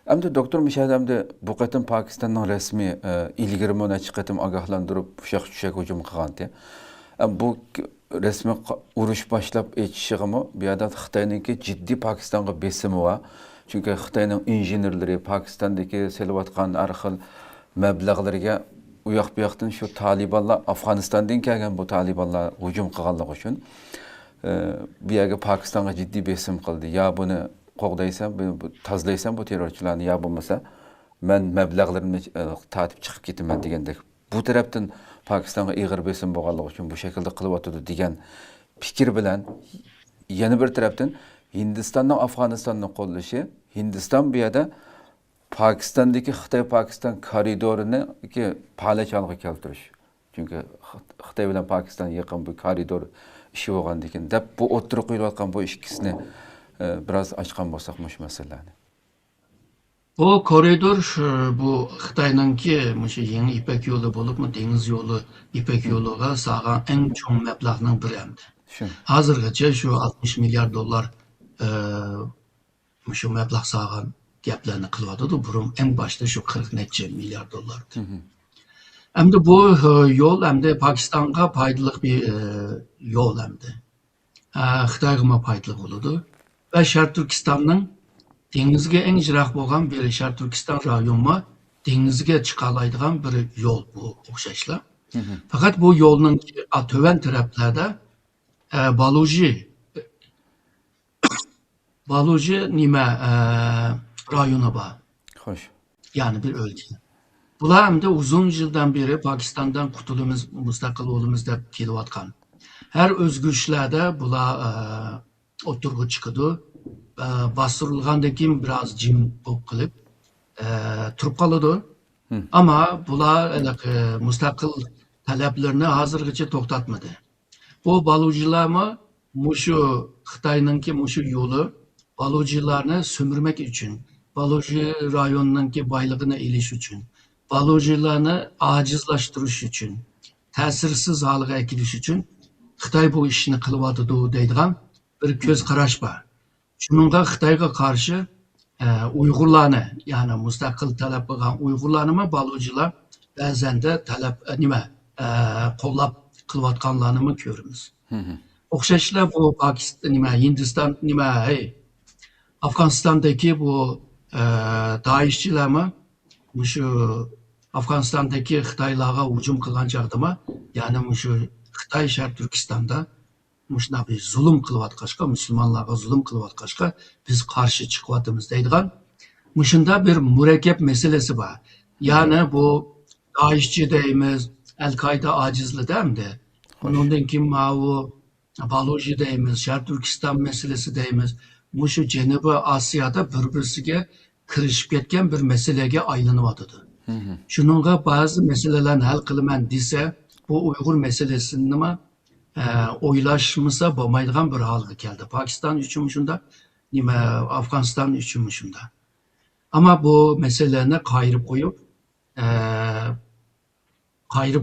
Hamda doktor Müşahid hamda bu qatim Pakistanning rasmiy ilgari mana chiqatim ogohlantirib tushak hujum qilgandi. Bu rasmiy urush boshlab aytishig'imi bu yerda Xitoyningki jiddiy Pokistonga besimi va chunki Xitoyning injenerlari Pokistondagi selayotgan har xil mablag'larga u yoq bu yoqdan shu Talibanlar Afg'onistondan kelgan bu Talibanlar hujum qilganligi uchun bu yerga Pokistonga jiddiy besim qildi. Ya buni qo'g'daysan, tozlaysan bu terrorchilarni ya bo'lmasa men mablag'larimni tatib chiqib ketaman degandek. Bu tarafdan Pokistonga ig'ir besim bo'lganligi uchun bu shaklda qilyotdi degan fikr bilan yana bir tarafdan Hindistonning Afg'onistonni qo'llashi, Hindiston bu yerda Pokistondagi Xitoy-Pokiston koridorini palachalg'a keltirish. Chunki Xitoy bilan Pokiston yaqin bu koridor ishi bo'lgandan keyin deb bu o'tirib qo'yilayotgan bu ikkisini biraz açkan bolsak mush masalani. Bu koridor bu Xitoyningki mushu yangi İpek yo'li bo'libmi, dengiz yo'li İpek yo'liga sağan eng cho'ng mablag'ning biri hamdi. Hozirgacha shu 60 milliard dollar mushu mablag' sağan gaplarni qilyotdi. Burun eng boshda shu 40 necha milliard dollar. Hamda bu yo'l hamda Pokistonga foydali bir yo'l hamda. Xitoyga foydali bo'ladi. Ve Şark Türkistan'ın dengizge en icrak boğan bir Şark Türkistan rayonu dengizge çıkalaydıgan bir yol bu okşaşla. Fakat bu yolun töven taraflarda Baluji nime rayonu var. Hoş. Yani bir ülke. Bunlar hem de uzun yıldan beri Pakistan'dan kurtulumuz, müstakil olumuz da kelivatkan. Her özgürlüklerde bunlar oturgu çıkıdı. Bastırılğandan keyin biraz jim bo'lib qilib turib qoladi. Ama bular mustaqil talablarni hozirgacha to'xtatmadi. Bu baluchilarmi mushu Xitoyninki mushu yo'li baluchilarni sömürmek için, baluchi rayoninki boyligini elish uchun, baluchilarni ajizlashtirish uchun, ta'sirsiz holga kelish uchun Xitoy bu ishni qilyapti deydigan bir ko'z qarash bor. Şununla Xitoyga qarşı Uyg'urlarni, yani mustaqil talab qilgan Uyg'urlarni baluchilar ba'zan da talab qo'llab qilayotganlarni ko'ramiz. O'xshashlar bu Pokiston Hindiston Afg'onistondagi bu daishchilarmi shu Afg'onistondagi Xitoylarga hujum qilgan chaqdimi, ya'ni shu Xitoy Sharq Turkistonda muşuna bir zulüm kılıvatkaşka, Müslümanlara zulüm kılıvatkaşka biz karşı çıkıvatımız deydiğen muşunda bir mürekkep meselesi var. Yani bu DAEŞ'çi deyimiz, El-Kaide acizli değil mi de? Ondan kim bu Baluchi deyimiz, Şark Türkistan meselesi deyimiz. Muşu Cenubi Asya'da birbirisiga kirishib ketgan bir meseleге aylanıvatıdı. Şununla bazı meselelerini hal kılıman dese bu Uygur meselesini mi oylaşmasa bo'lmaydigan bir holga keldi. Pokiston uchun shunda, Afg'oniston uchun shunda. Ama bu meselelerini qayirib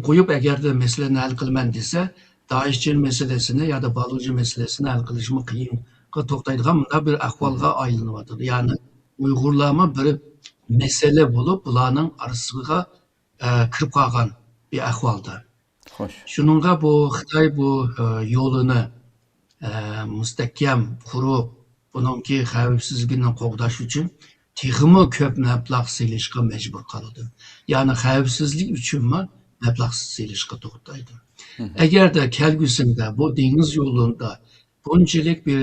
qo'yib, agar de meseleni hal qilman desa, DAEŞ'çi meselesini ya da Baluchi meselesini hal qilishmi qiyinga to'xtaydigan bunday bir ahvolga aylanyapti. Ya'ni Uyg'urlarmi bir mesele bo'lib, bularning orasiga kirib qolgan bir ahvolda. Şununla bu Xitoy bu yolunu müstehkem kurup bununki xavfsizligini qo'g'dash uchun texmi ko'p mablag' selishga mecbur qoladi. Yani xavfsizlik uchunmi mablag' selishga to'xtaydi. Agar da kelgusida bu dengiz yo'lida bunchalik bir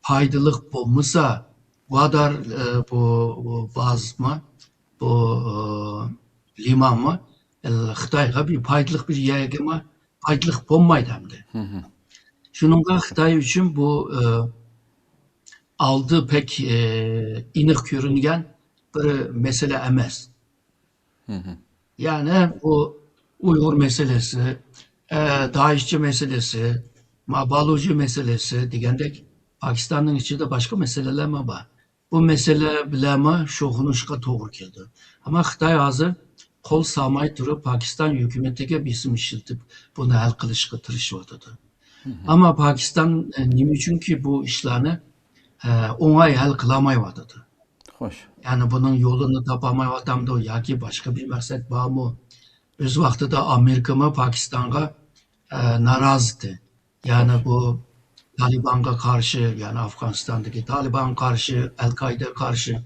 foydali bo'lmasa, bu kadar bu bazma bu limanmi Xitoyga bir foydali bir yerga foydali bo'lmaydi hamda. Shuningga Xitoy uchun bu aldı pek iniq ko'ringan bir mesele emas. Yani bu Uygur meselesi, DAEŞ'çi meselesi, Baluchi meselesi degandek Pakistan'ın içinde başka meseleler mi var? Bu mesele bileme şoğunuşka doğru geldi. Ama Xitoy hazır qo'l salmay turib Pokiston hukumatiga besim ishlatib buni hal qilishga tirishayotdi. Ammo Pokiston nima uchunki bu ishlarni o'ng'ay hal qilolmayotdi. Xo'sh. Yani bunun yolunu tapamayotgandı yoki boshqa bir maqsad bormi? O'z vaqtida Amerika Pakistan'a narazıydı. Xo'sh. Yani bu Taliban'a karşı, yani Afganistan'daki Taliban karşı, El-Kaide karşı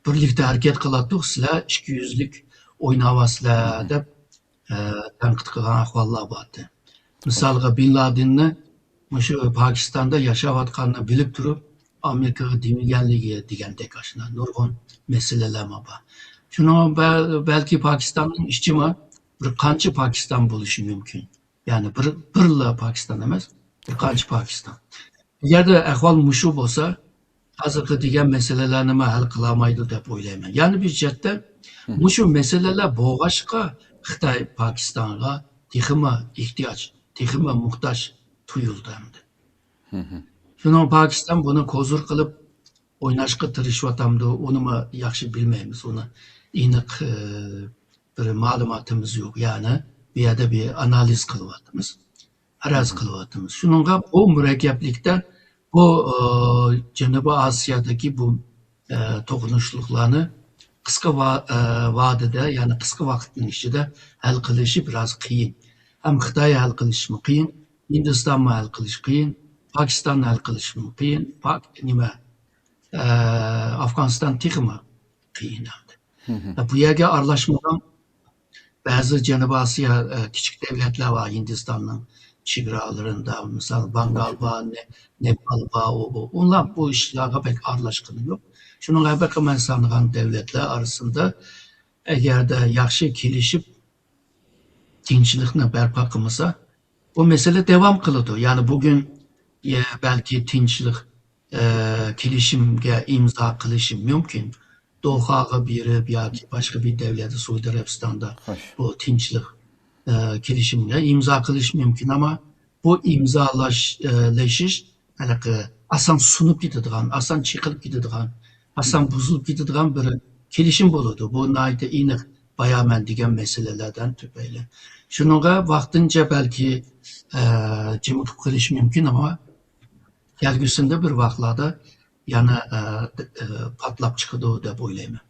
birlikte hareket kılatdık. Sizler 200'lük oynavasızlar deb tanqid qilgan ahvollar bordi. Misalga Bin Ladenni shu Pokistonda yashayotganini bilib turib, Amerikaga demaganligi degandek ashuna nurg'un masalalar bor. Shuni balki Pokistonning ichimi bir qancha Pokiston bo'lishi mumkin. Ya'ni birla Pokiston emas, bir qancha Pokiston. Agarda ahvol mushu bo'lsa, hozirgi degan masalalarni hal qila olmaydi deb o'ylayman. Ya'ni bir jihatda mushu masalalar bo'g'ashqa Xitoy Pokistonga texmi ehtiyoj, texmi muhtoj tuyuldi endi. Shuni Pokiston buni ko'zir qilib o'ynashga tirishyapti, unimi yaxshi bilmaymiz. Uni aniq bir ma'lumotimiz yo'q. Ya'ni bu yerda bir analiz qilyapmiz. Araz qilyapmiz. Shuningga bu murakkablikda bu Janubiy Osiyodagi bu to'qnashuvlarni qisqa va'dada, ya'ni qisqa vaqtning ichida hal qilishi biroz qiyin. Ham Xitoy hal qilishi qiyin, Hindiston hal qilishi qiyin, Pokiston hal qilishi qiyin, Afg'oniston texmi qiyin. Bu yerga aralashmadan ba'zi Janubiy Osiyo kichik davlatlar va Hindistonning chegaralarında, misal Bengal var, Nepal var, onlar bu işlerge pek aralashgani yo'q. Shuning haqiqiy men sanıgan devletler arasında eğer de yaxshi kelishib tinchlikni barpo qilmasa, bu mesele devam qiladi. Yani bugün belki tinchlik kelishimga imzo qilishi mumkin. Dohaga berib yoki boshqa bir davlatda Saudiya Arabistonda bu tinchlik kelishimga imzo qilish mumkin, ama bu imzolashish asan sunib ketadigan, asan chiqilib ketadigan, asan buzilib ketadigan bir kelishim bo'ladi. Bu nayda aniq bayaman degan masalalardan tufayli. Shunga vaqtincha balki jimib qilish mumkin, ama kelgusida bir vaqtlarda yana patlab chiqadi deb o'ylayman.